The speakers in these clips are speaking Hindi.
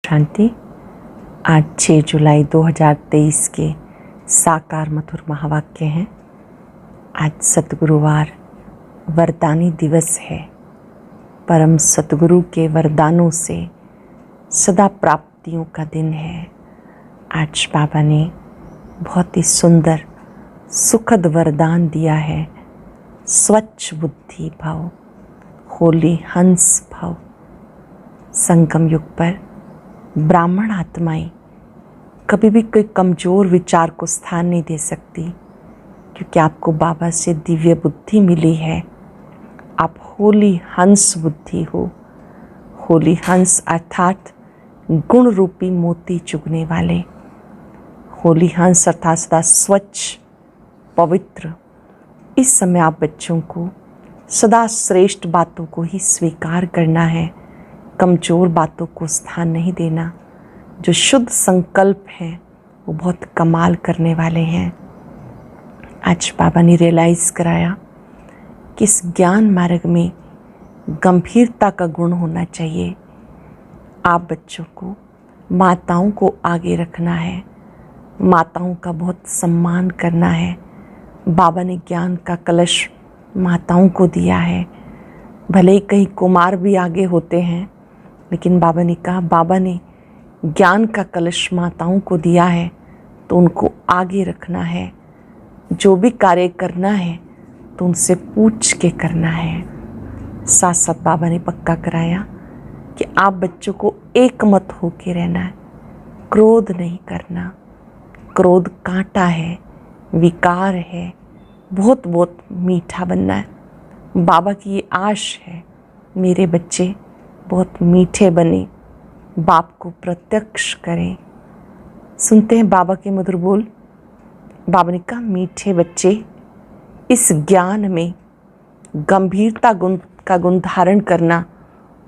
शांति। आज 6 जुलाई 2023 के साकार मधुर महावाक्य हैं। आज सतगुरुवार वरदानी दिवस है। परम सतगुरु के वरदानों से सदा प्राप्तियों का दिन है। आज बाबा ने बहुत ही सुंदर सुखद वरदान दिया है। स्वच्छ बुद्धि भव, होली हंस भव। संगम युग पर ब्राह्मण आत्माएं कभी भी कोई कमज़ोर विचार को स्थान नहीं दे सकती, क्योंकि आपको बाबा से दिव्य बुद्धि मिली है। आप होली हंस बुद्धि हो। होली हंस अर्थात गुण रूपी मोती चुगने वाले। होली हंस अर्थात सदा स्वच्छ पवित्र। इस समय आप बच्चों को सदा श्रेष्ठ बातों को ही स्वीकार करना है, कमज़ोर बातों को स्थान नहीं देना। जो शुद्ध संकल्प हैं वो बहुत कमाल करने वाले हैं। आज बाबा ने रियलाइज़ कराया कि इस ज्ञान मार्ग में गंभीरता का गुण होना चाहिए। आप बच्चों को माताओं को आगे रखना है, माताओं का बहुत सम्मान करना है। बाबा ने ज्ञान का कलश माताओं को दिया है। भले ही कहीं कुमार भी आगे होते हैं, लेकिन बाबा ने कहा बाबा ने ज्ञान का कलश माताओं को दिया है तो उनको आगे रखना है। जो भी कार्य करना है तो उनसे पूछ के करना है। साथ साथ बाबा ने पक्का कराया कि आप बच्चों को एक मत होके रहना है, क्रोध नहीं करना। क्रोध कांटा है, विकार है। बहुत बहुत मीठा बनना है। बाबा की ये आश है मेरे बच्चे बहुत मीठे बने, बाप को प्रत्यक्ष करें। सुनते हैं बाबा के मधुर बोल। बाबा ने कहा मीठे बच्चे, इस ज्ञान में गंभीरता का गुण धारण करना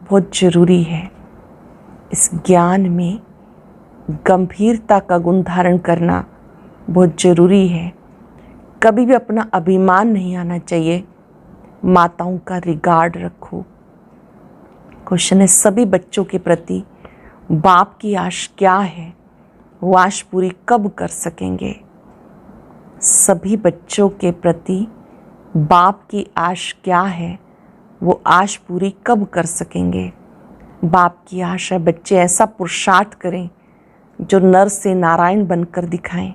बहुत ज़रूरी है। इस ज्ञान में गंभीरता का गुण धारण करना बहुत ज़रूरी है। कभी भी अपना अभिमान नहीं आना चाहिए। माताओं का रिगार्ड रखो। क्वेश्चन है सभी बच्चों के प्रति बाप की आश क्या है, वो आश पूरी कब कर सकेंगे? सभी बच्चों के प्रति बाप की आश क्या है, वो आश पूरी कब कर सकेंगे? बाप की आश है बच्चे ऐसा पुरुषार्थ करें जो नर से नारायण बनकर दिखाएं।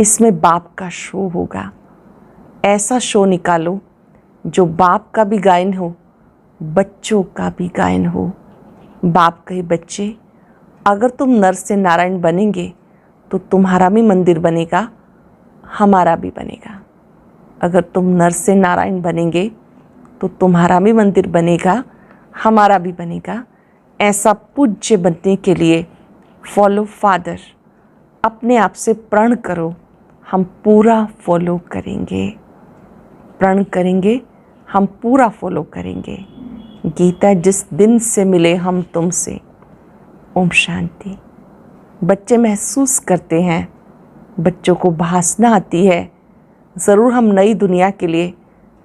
इसमें बाप का शो होगा। ऐसा शो निकालो जो बाप का भी गायन हो, बच्चों का भी गायन हो। बाप कहे बच्चे, अगर तुम नर से नारायण बनेंगे तो तुम्हारा भी मंदिर बनेगा, हमारा भी बनेगा। अगर तुम नर से नारायण बनेंगे तो तुम्हारा भी मंदिर बनेगा, हमारा भी बनेगा। ऐसा पूज्य बनने के लिए फॉलो फादर। अपने आप से प्रण करो, हम पूरा फॉलो करेंगे। प्रण करेंगे, हम पूरा फॉलो करेंगे। गीता जिस दिन से मिले हम तुमसे। ओम शांति। बच्चे महसूस करते हैं, बच्चों को भासना आती है। ज़रूर हम नई दुनिया के लिए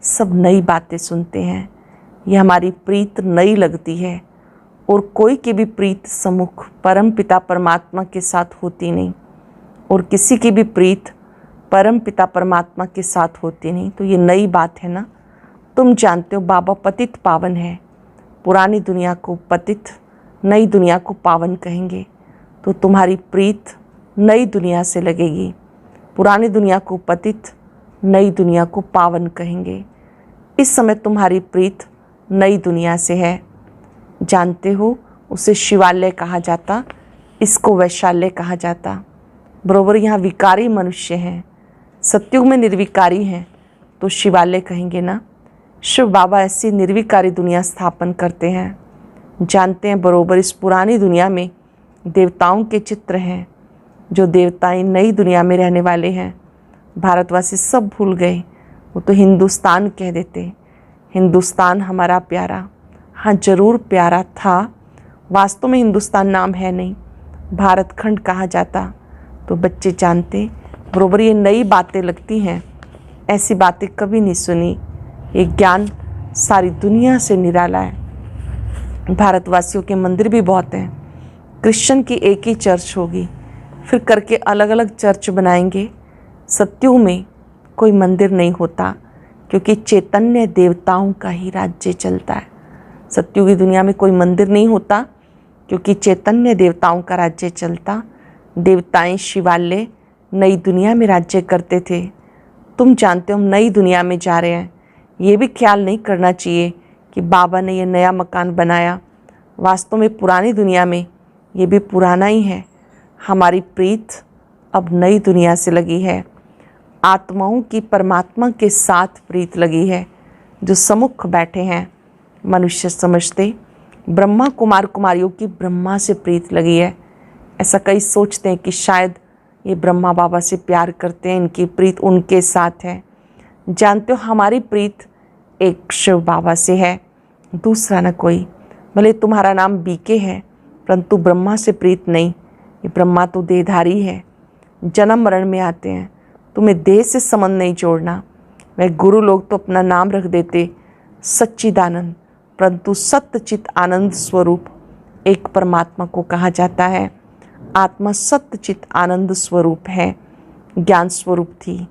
सब नई बातें सुनते हैं। ये हमारी प्रीत नई लगती है और कोई की भी प्रीत सम्मुख परम पिता परमात्मा के साथ होती नहीं, और किसी की भी प्रीत परम पिता परमात्मा के साथ होती नहीं। तो ये नई बात है ना। तुम जानते हो बाबा पतित पावन है। पुरानी दुनिया को पतित, नई दुनिया को पावन कहेंगे। तो तुम्हारी प्रीत नई दुनिया से लगेगी। पुरानी दुनिया को पतित, नई दुनिया को पावन कहेंगे। इस समय तुम्हारी प्रीत नई दुनिया से है। जानते हो उसे शिवालय कहा जाता, इसको वैशाल्य कहा जाता। बरोबर यहाँ विकारी मनुष्य हैं। सतयुग में निर्विकारी हैं तो शिवालय कहेंगे ना। शिव बाबा ऐसी निर्विकारी दुनिया स्थापन करते हैं। जानते हैं बरोबर इस पुरानी दुनिया में देवताओं के चित्र हैं। जो देवताएं नई दुनिया में रहने वाले हैं। भारतवासी सब भूल गए, वो तो हिंदुस्तान कह देते। हिंदुस्तान हमारा प्यारा, हाँ ज़रूर प्यारा था। वास्तव में हिंदुस्तान नाम है नहीं, भारत खंड कहा जाता। तो बच्चे जानते बरोबर ये नई बातें लगती हैं। ऐसी बातें कभी नहीं सुनी। ये ज्ञान सारी दुनिया से निराला है। भारतवासियों के मंदिर भी बहुत हैं, क्रिश्चियन की एक ही चर्च होगी, फिर करके अलग अलग चर्च बनाएंगे। सत्युग में कोई मंदिर नहीं होता, क्योंकि चैतन्य देवताओं का ही राज्य चलता है। सत्युगी दुनिया में कोई मंदिर नहीं होता, क्योंकि चैतन्य देवताओं का राज्य चलता। देवताएं शिवालय नई दुनिया में राज्य करते थे। तुम जानते हो हम नई दुनिया में जा रहे हैं। ये भी ख्याल नहीं करना चाहिए कि बाबा ने ये नया मकान बनाया। वास्तव में पुरानी दुनिया में ये भी पुराना ही है। हमारी प्रीत अब नई दुनिया से लगी है। आत्माओं की परमात्मा के साथ प्रीत लगी है, जो सम्मुख बैठे हैं। मनुष्य समझते ब्रह्मा कुमार कुमारियों की ब्रह्मा से प्रीत लगी है। ऐसा कई सोचते हैं कि शायद ये ब्रह्मा बाबा से प्यार करते हैं, इनकी प्रीत उनके साथ है। जानते हो हमारी प्रीत एक शिव बाबा से है, दूसरा न कोई। भले तुम्हारा नाम बीके है, परंतु ब्रह्मा से प्रीत नहीं। ये ब्रह्मा तो देहधारी है, जन्म मरण में आते हैं। तुम्हें देह से संबंध नहीं जोड़ना। वह गुरु लोग तो अपना नाम रख देते सच्चिदानंद, परंतु सत्यचित आनंद स्वरूप एक परमात्मा को कहा जाता है। आत्मा सत्यचित आनंद स्वरूप है, ज्ञान स्वरूप थी।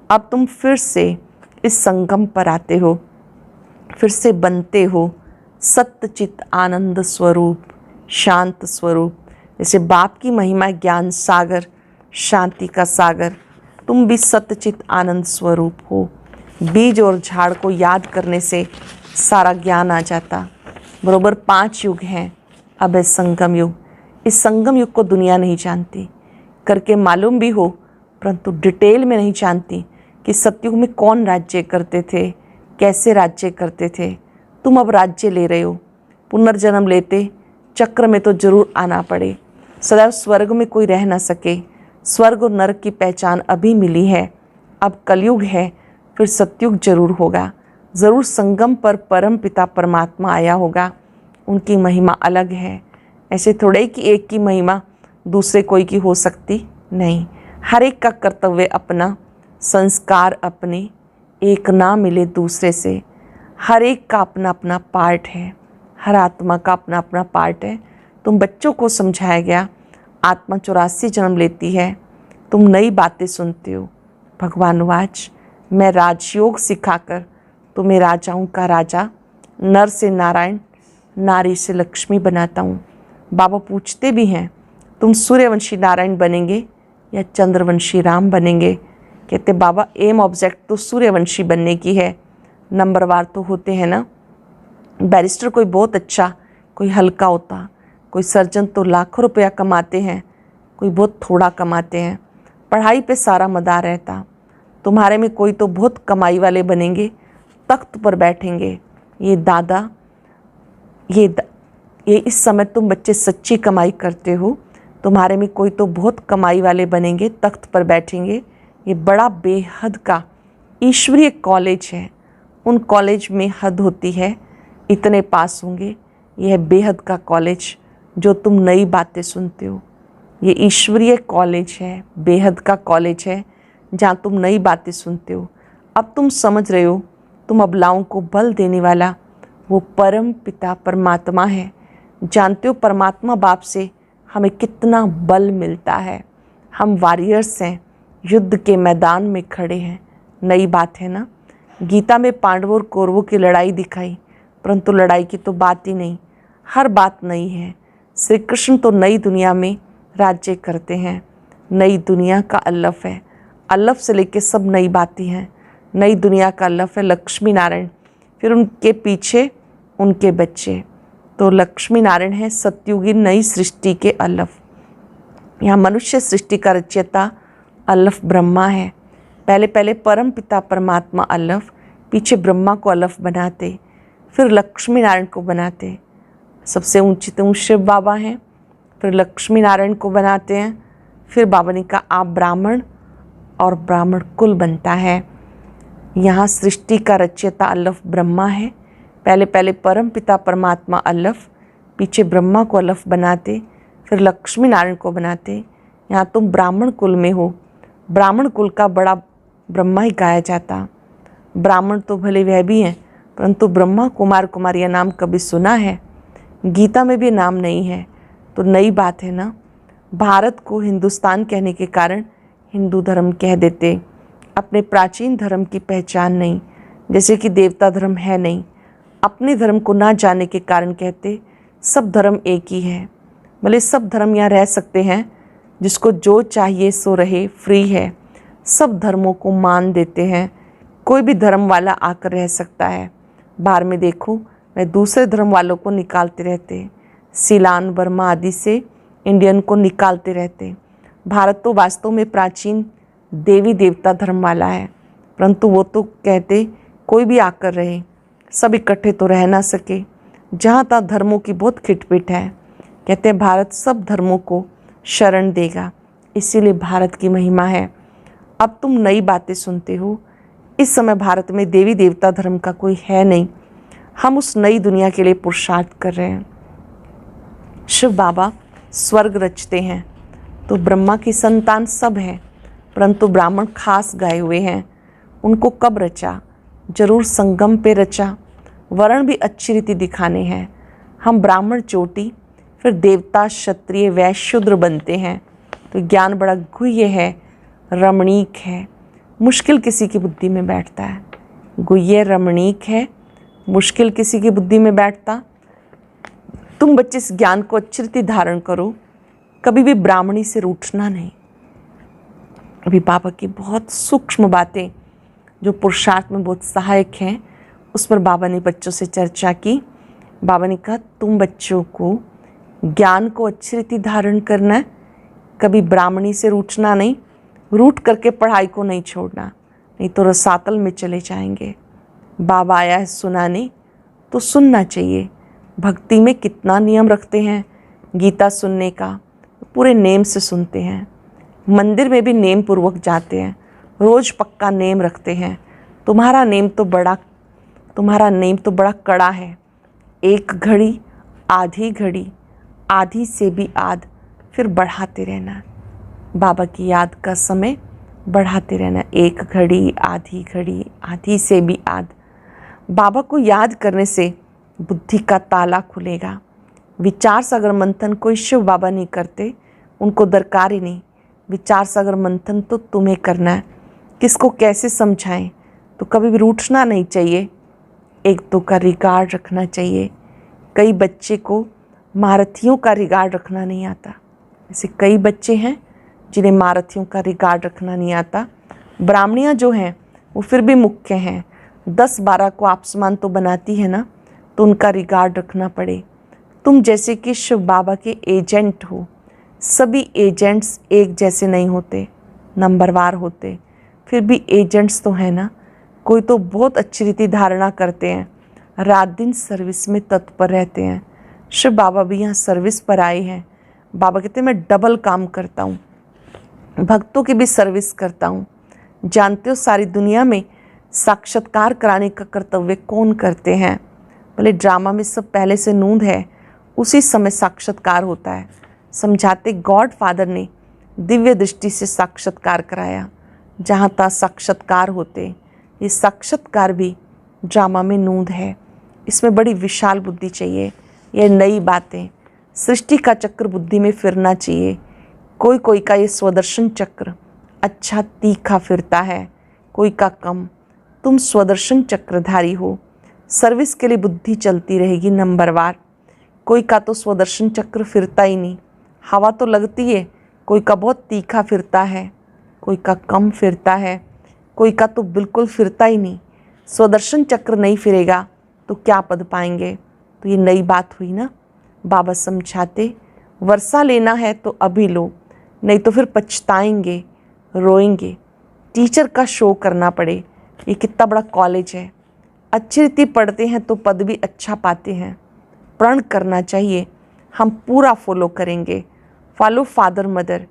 अब तुम फिर से इस संगम पर आते हो, फिर से बनते हो सत्यचित आनंद स्वरूप, शांत स्वरूप। जैसे बाप की महिमा ज्ञान सागर, शांति का सागर, तुम भी सत्यचित आनंद स्वरूप हो। बीज और झाड़ को याद करने से सारा ज्ञान आ जाता। बरोबर 5 युग हैं, अब है संगम युग। इस संगम युग को दुनिया नहीं जानती, करके मालूम भी हो परंतु डिटेल में नहीं जानती कि सतयुग में कौन राज्य करते थे, कैसे राज्य करते थे। तुम अब राज्य ले रहे हो। पुनर्जन्म लेते चक्र में तो जरूर आना पड़े। सदैव स्वर्ग में कोई रह न सके। स्वर्ग और नरक की पहचान अभी मिली है। अब कलयुग है, फिर सतयुग जरूर होगा। ज़रूर संगम पर परम पिता परमात्मा आया होगा। उनकी महिमा अलग है। ऐसे थोड़े कि एक की महिमा दूसरे कोई की हो सकती नहीं। हर एक का कर्तव्य अपना, संस्कार अपने, एक ना मिले दूसरे से। हर एक का अपना अपना पार्ट है, हर आत्मा का अपना अपना पार्ट है। तुम बच्चों को समझाया गया आत्मा 84 जन्म लेती है। तुम नई बातें सुनते हो। भगवान वाच, मैं राजयोग सिखाकर तुम्हें राजाओं का राजा, नर से नारायण, नारी से लक्ष्मी बनाता हूँ। बाबा पूछते भी हैं तुम सूर्यवंशी नारायण बनेंगे या चंद्रवंशी राम बनेंगे। कहते बाबा एम ऑब्जेक्ट तो सूर्यवंशी बनने की है। नंबरवार तो होते हैं ना। बैरिस्टर कोई बहुत अच्छा, कोई हल्का होता। कोई सर्जन तो लाखों रुपया कमाते हैं, कोई बहुत थोड़ा कमाते हैं। पढ़ाई पे सारा मदार रहता। तुम्हारे में कोई तो बहुत कमाई वाले बनेंगे, तख्त पर बैठेंगे। ये दादा, ये इस समय तुम बच्चे सच्ची कमाई करते हो। तुम्हारे में कोई तो बहुत कमाई वाले बनेंगे, तख्त पर बैठेंगे। ये बड़ा बेहद का ईश्वरीय कॉलेज है। उन कॉलेज में हद होती है, इतने पास होंगे। यह बेहद का कॉलेज जो तुम नई बातें सुनते हो, ये ईश्वरीय कॉलेज है, बेहद का कॉलेज है जहाँ तुम नई बातें सुनते हो। अब तुम समझ रहे हो, तुम अबलाओं को बल देने वाला वो परम पिता परमात्मा है। जानते हो परमात्मा बाप से हमें कितना बल मिलता है। हम वॉरियर्स हैं, युद्ध के मैदान में खड़े हैं। नई बात है ना। गीता में पांडवों और कौरवों की लड़ाई दिखाई, परंतु लड़ाई की तो बात ही नहीं। हर बात नई है। श्री कृष्ण तो नई दुनिया में राज्य करते हैं। नई दुनिया का अल्लफ है। अल्लफ से लेके सब नई बातें हैं। नई दुनिया का अल्लफ है लक्ष्मी नारायण, फिर उनके पीछे उनके बच्चे। तो लक्ष्मी नारायण है सतयुगी नई सृष्टि के अल्लफ। यहाँ मनुष्य सृष्टि का रचयिता अल्लफ ब्रह्मा है। पहले पहले परम पिता परमात्मा अल्लफ, पीछे ब्रह्मा को अल्लफ बनाते, फिर लक्ष्मी नारायण को बनाते। सबसे ऊंची तो शिव बाबा हैं, फिर लक्ष्मी नारायण को बनाते हैं। फिर बाबा ने कहा आप ब्राह्मण, और ब्राह्मण कुल बनता है। यहाँ सृष्टि का रचयिता अल्लफ ब्रह्मा है। पहले पहले परम पिता परमात्मा अल्लफ, पीछे ब्रह्मा को अल्लफ बनाते, फिर लक्ष्मी नारायण को बनाते। यहाँ तुम ब्राह्मण कुल में हो। ब्राह्मण कुल का बड़ा ब्रह्मा ही गाया जाता। ब्राह्मण तो भले वह भी हैं, परंतु ब्रह्मा कुमार कुमारिया नाम कभी सुना है? गीता में भी नाम नहीं है। तो नई बात है ना। भारत को हिंदुस्तान कहने के कारण हिंदू धर्म कह देते, अपने प्राचीन धर्म की पहचान नहीं, जैसे कि देवता धर्म है नहीं, अपने धर्म को ना जानने के कारण कहते सब धर्म एक ही है। भले सब धर्म यहाँ रह सकते हैं, जिसको जो चाहिए सो रहे, फ्री है, सब धर्मों को मान देते हैं, कोई भी धर्म वाला आकर रह सकता है। बाहर में देखो, वह दूसरे धर्म वालों को निकालते रहते, सीलान बर्मा आदि से इंडियन को निकालते रहते। भारत तो वास्तव में प्राचीन देवी देवता धर्म वाला है, परंतु वो तो कहते कोई भी आकर रहे, सब इकट्ठे तो रह ना सके। जहाँ तक धर्मों की बहुत खिटपिट है, कहते हैं भारत सब धर्मों को शरण देगा, इसीलिए भारत की महिमा है। अब तुम नई बातें सुनते हो। इस समय भारत में देवी देवता धर्म का कोई है नहीं। हम उस नई दुनिया के लिए पुरुषार्थ कर रहे हैं। शिव बाबा स्वर्ग रचते हैं तो ब्रह्मा की संतान सब हैं, परंतु ब्राह्मण खास गाए हुए हैं। उनको कब रचा? जरूर संगम पे रचा। वर्ण भी अच्छी रीति दिखाने हैं। हम ब्राह्मण चोटी, फिर देवता, क्षत्रिय, वैश्य, शूद्र बनते हैं। तो ज्ञान बड़ा गुह्य है, रमणीक है, मुश्किल किसी की बुद्धि में बैठता है। गुह्य रमणीक है, मुश्किल किसी की बुद्धि में बैठता। तुम बच्चे इस ज्ञान को अच्छी रीति धारण करो, कभी भी ब्राह्मणी से रूठना नहीं। अभी बाबा की बहुत सूक्ष्म बातें जो पुरुषार्थ में बहुत सहायक हैं, उस पर बाबा ने बच्चों से चर्चा की। बाबा ने कहा तुम बच्चों को ज्ञान को अच्छी रीति धारण करना है, कभी ब्राह्मणी से रूठना नहीं, रूठ करके पढ़ाई को नहीं छोड़ना, नहीं तो रसातल में चले जाएंगे। बाबा आया है सुनाने, तो सुनना चाहिए। भक्ति में कितना नियम रखते हैं, गीता सुनने का पूरे नेम से सुनते हैं, मंदिर में भी नेम पूर्वक जाते हैं, रोज़ पक्का नेम रखते हैं। तुम्हारा नेम तो बड़ा कड़ा है। एक घड़ी, आधी घड़ी, आधी से भी आध, फिर बढ़ाते रहना। बाबा की याद का समय बढ़ाते रहना। एक घड़ी, आधी से भी आध। बाबा को याद करने से बुद्धि का ताला खुलेगा। विचार सागर मंथन कोई शिव बाबा नहीं करते, उनको दरकार ही नहीं। विचार सागर मंथन तो तुम्हें करना है। किसको कैसे समझाएं, तो कभी भी रूठना नहीं चाहिए, एक दो का रिगार्ड रखना चाहिए। कई बच्चे को महारथियों का रिगार्ड रखना नहीं आता। ऐसे कई बच्चे हैं जिन्हें महारथियों का रिगार्ड रखना नहीं आता। ब्राह्मणियाँ जो हैं वो फिर भी मुख्य हैं, 10-12 को आपसमान तो बनाती है ना, तो उनका रिगार्ड रखना पड़े। तुम जैसे कि शिव बाबा के एजेंट हो। सभी एजेंट्स एक जैसे नहीं होते, नंबरवार होते, फिर भी एजेंट्स तो हैं ना। कोई तो बहुत अच्छी रीति धारणा करते हैं, रात दिन सर्विस में तत्पर रहते हैं। शिव बाबा भी यहाँ सर्विस पर आए हैं। बाबा कहते हैं मैं डबल काम करता हूँ, भक्तों की भी सर्विस करता हूँ। जानते हो सारी दुनिया में साक्षात्कार कराने का कर्तव्य कौन करते हैं? भले ड्रामा में सब पहले से नूंद है, उसी समय साक्षात्कार होता है। समझाते गॉड फादर ने दिव्य दृष्टि से साक्षात्कार कराया। जहाँ तक साक्षात्कार होते, ये साक्षात्कार भी ड्रामा में नूंद है। इसमें बड़ी विशाल बुद्धि चाहिए। ये नई बातें, सृष्टि का चक्र बुद्धि में फिरना चाहिए। कोई कोई का ये स्वदर्शन चक्र अच्छा तीखा फिरता है, कोई का कम। तुम स्वदर्शन चक्रधारी हो, सर्विस के लिए बुद्धि चलती रहेगी नंबरवार। कोई का तो स्वदर्शन चक्र फिरता ही नहीं, हवा तो लगती है, कोई का बहुत तीखा फिरता है, कोई का कम फिरता है, कोई का तो बिल्कुल फिरता ही नहीं। स्वदर्शन चक्र नहीं फिरेगा तो क्या पद पाएंगे? तो ये नई बात हुई ना। बाबा समझाते वर्षा लेना है तो अभी लो, नहीं तो फिर पछताएंगे, रोएंगे। टीचर का शो करना पड़े। ये कितना बड़ा कॉलेज है, अच्छी रीति पढ़ते हैं तो पद भी अच्छा पाते हैं। प्रण करना चाहिए, हम पूरा फॉलो करेंगे। Follow father mother.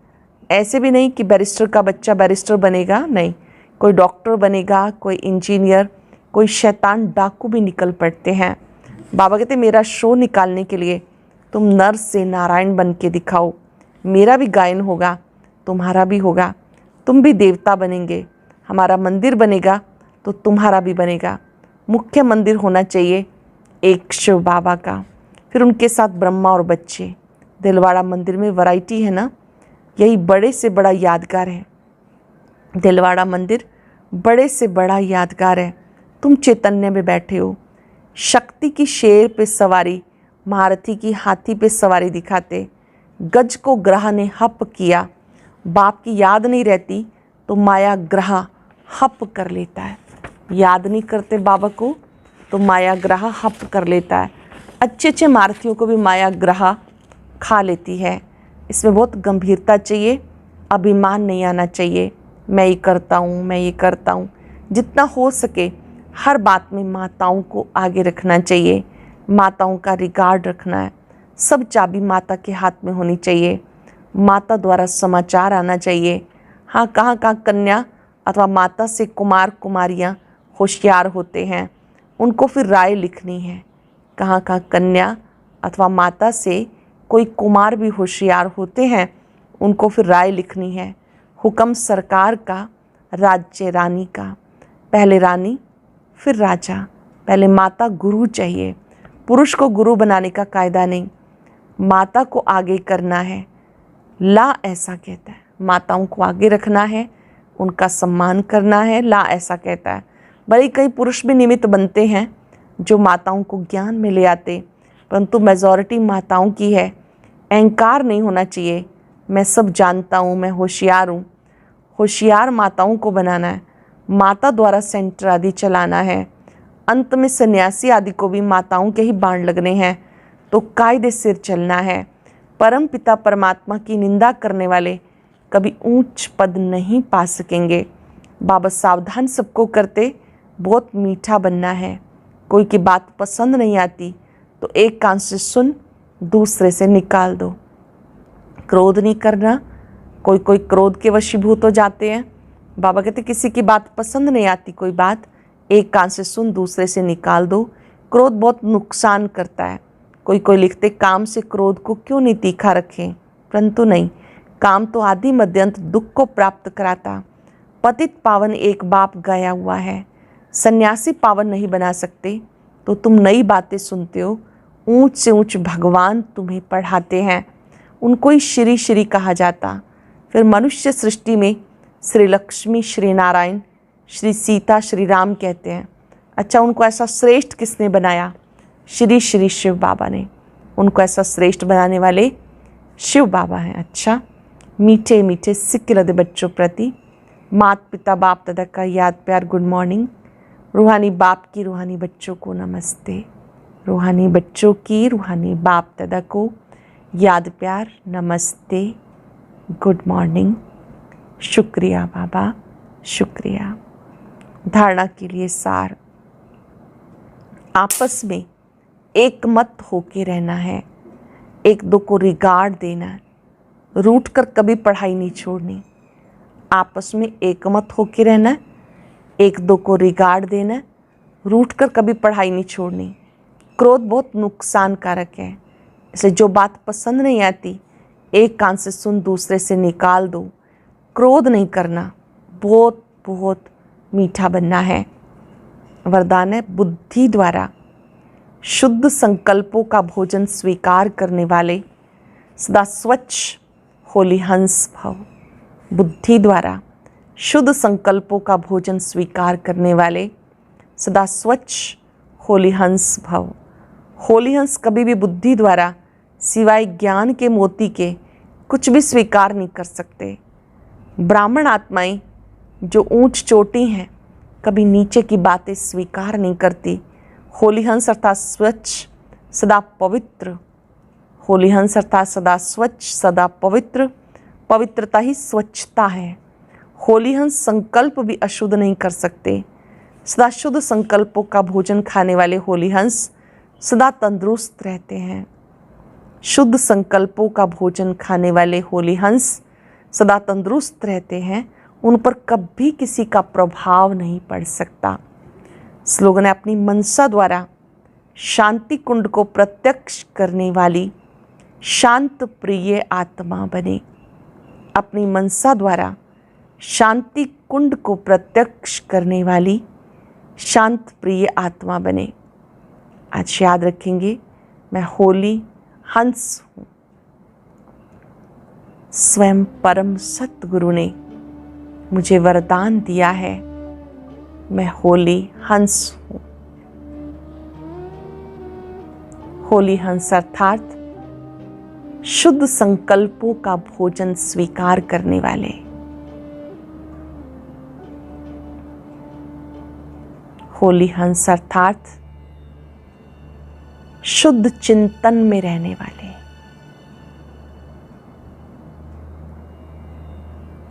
ऐसे भी नहीं कि बैरिस्टर का बच्चा बैरिस्टर बनेगा, नहीं, कोई डॉक्टर बनेगा, कोई इंजीनियर, कोई शैतान डाकू भी निकल पड़ते हैं। बाबा कहते मेरा शो निकालने के लिए तुम नर से नारायण बन के दिखाओ। मेरा भी गायन होगा, तुम्हारा भी होगा, तुम भी देवता बनेंगे। हमारा मंदिर बनेगा तो तुम्हारा भी बनेगा। मुख्य मंदिर होना चाहिए एक शिव बाबा का, फिर उनके साथ ब्रह्मा और बच्चे। दिलवाड़ा मंदिर में वैरायटी है ना, यही बड़े से बड़ा यादगार है। दिलवाड़ा मंदिर बड़े से बड़ा यादगार है। तुम चैतन्य में बैठे हो, शक्ति की शेर पे सवारी, महारथी की हाथी पे सवारी दिखाते। गज को ग्रह ने हप किया, बाप की याद नहीं रहती तो माया ग्रह हप कर लेता है। याद नहीं करते बाबा को तो माया ग्रह हप कर लेता है। अच्छे अच्छे महारथियों को भी माया ग्रह खा लेती है। इसमें बहुत गंभीरता चाहिए, अभिमान नहीं आना चाहिए, मैं ये करता हूँ, मैं ये करता हूँ। जितना हो सके हर बात में माताओं को आगे रखना चाहिए, माताओं का रिगार्ड रखना है। सब चाबी माता के हाथ में होनी चाहिए, माता द्वारा समाचार आना चाहिए। हाँ, कहाँ कहाँ कन्या अथवा माता से कुमार कुमारियाँ होशियार होते हैं, उनको फिर राय लिखनी है। कहाँ कहाँ कन्या अथवा माता से कोई कुमार भी होशियार होते हैं, उनको फिर राय लिखनी है। हुक्म सरकार का, राज्य रानी का। पहले रानी फिर राजा, पहले माता गुरु चाहिए। पुरुष को गुरु बनाने का कायदा नहीं, माता को आगे करना है। ला ऐसा कहता है, माताओं को आगे रखना है, उनका सम्मान करना है। ला ऐसा कहता है। भले कई पुरुष भी निमित्त बनते हैं जो माताओं को ज्ञान में ले आते, परंतु मेजॉरिटी माताओं की है। अहंकार नहीं होना चाहिए, मैं सब जानता हूँ, मैं होशियार हूँ। होशियार माताओं को बनाना है, माता द्वारा सेंटर आदि चलाना है। अंत में सन्यासी आदि को भी माताओं के ही बाण लगने हैं, तो कायदे सिर चलना है। परम पिता परमात्मा की निंदा करने वाले कभी ऊंच पद नहीं पा सकेंगे। बाबा सावधान सबको करते, बहुत मीठा बनना है। कोई की बात पसंद नहीं आती तो एक कान से सुन, दूसरे से निकाल दो। क्रोध नहीं करना, कोई कोई क्रोध के वशीभूत हो जाते हैं। बाबा कहते किसी की बात पसंद नहीं आती, कोई बात एक कान से सुन, दूसरे से निकाल दो। क्रोध बहुत नुकसान करता है। कोई कोई लिखते काम से क्रोध को क्यों नहीं तीखा रखें, परंतु नहीं, काम तो आदि मध्यंत दुख को प्राप्त कराता। पतित पावन एक बाप गाया हुआ है, सन्यासी पावन नहीं बना सकते। तो तुम नई बातें सुनते हो, ऊंच से ऊंच भगवान तुम्हें पढ़ाते हैं, उनको ही श्री श्री कहा जाता। फिर मनुष्य सृष्टि में श्री लक्ष्मी, श्री नारायण, श्री सीता, श्री राम कहते हैं। अच्छा, उनको ऐसा श्रेष्ठ किसने बनाया? श्री श्री शिव बाबा ने। उनको ऐसा श्रेष्ठ बनाने वाले शिव बाबा हैं। अच्छा, मीठे मीठे सिक्के लदे बच्चों प्रति माता पिता बाप दादा का याद प्यार गुड मॉर्निंग। रूहानी बाप की रूहानी बच्चों को नमस्ते। रूहानी बच्चों की रूहानी बाप दादा को याद प्यार नमस्ते, गुड मॉर्निंग। शुक्रिया बाबा, शुक्रिया। धारणा के लिए सार, आपस में एक मत होके रहना है, एक दो को रिगार्ड देना है, रूठ कर कभी पढ़ाई नहीं छोड़नी। आपस में एक मत होके रहना, एक दो को रिगार्ड देना, रूठ कर कभी पढ़ाई नहीं छोड़नी। क्रोध बहुत नुकसान कारक है, इसलिए जो बात पसंद नहीं आती एक कान से सुन, दूसरे से निकाल दो। क्रोध नहीं करना, बहुत बहुत मीठा बनना है। वरदान है, बुद्धि द्वारा शुद्ध संकल्पों का भोजन स्वीकार करने वाले सदा स्वच्छ होली हंस भव। बुद्धि द्वारा शुद्ध संकल्पों का भोजन स्वीकार करने वाले सदा स्वच्छ होली हंस भव। होली हंस कभी भी बुद्धि द्वारा सिवाय ज्ञान के मोती के कुछ भी स्वीकार नहीं कर सकते। ब्राह्मण आत्माएं जो ऊंच चोटी हैं कभी नीचे की बातें स्वीकार नहीं करती। होली हंस अर्थात स्वच्छ, सदा पवित्र। होली हंस अर्थात सदा स्वच्छ, सदा पवित्र। पवित्रता ही स्वच्छता है। होली हंस संकल्प भी अशुद्ध नहीं कर सकते। सदा शुद्ध संकल्पों का भोजन खाने वाले होली हंस सदा तंदुरुस्त रहते हैं। शुद्ध संकल्पों का भोजन खाने वाले होली हंस सदा तंदुरुस्त रहते हैं, उन पर कभी किसी का प्रभाव नहीं पड़ सकता। स्लोगन है, अपनी मनसा द्वारा शांति कुंड को प्रत्यक्ष करने वाली शांत प्रिय आत्मा बने। अपनी मनसा द्वारा शांति कुंड को प्रत्यक्ष करने वाली शांत प्रिय आत्मा बने। आज याद रखेंगे, मैं होली हंस हूँ, स्वयं परम सतगुरु ने मुझे वरदान दिया है, मैं होली हंस हूं। होली हंस अर्थात शुद्ध संकल्पों का भोजन स्वीकार करने वाले। होली हंस अर्थात शुद्ध चिंतन में रहने वाले।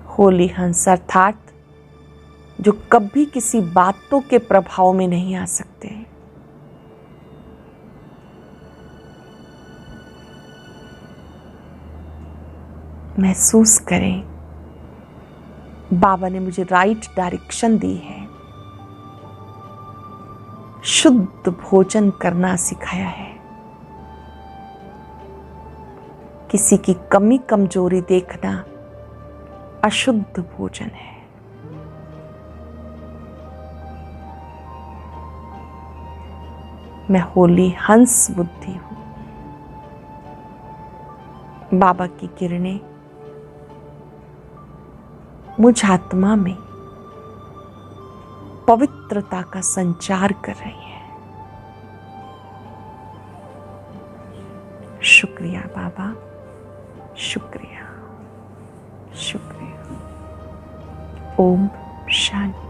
होली हंस अर्थात जो कभी किसी बातों के प्रभाव में नहीं आ सकते। महसूस करें, बाबा ने मुझे राइट डायरेक्शन दी है, शुद्ध भोजन करना सिखाया है। किसी की कमी कमजोरी देखना अशुद्ध भोजन है। मैं होली हंस बुद्धि हूं। बाबा की किरणें मुझ आत्मा में पवित्रता का संचार कर रही है। शुक्रिया बाबा, शुक्रिया, शुक्रिया। ओम शांति।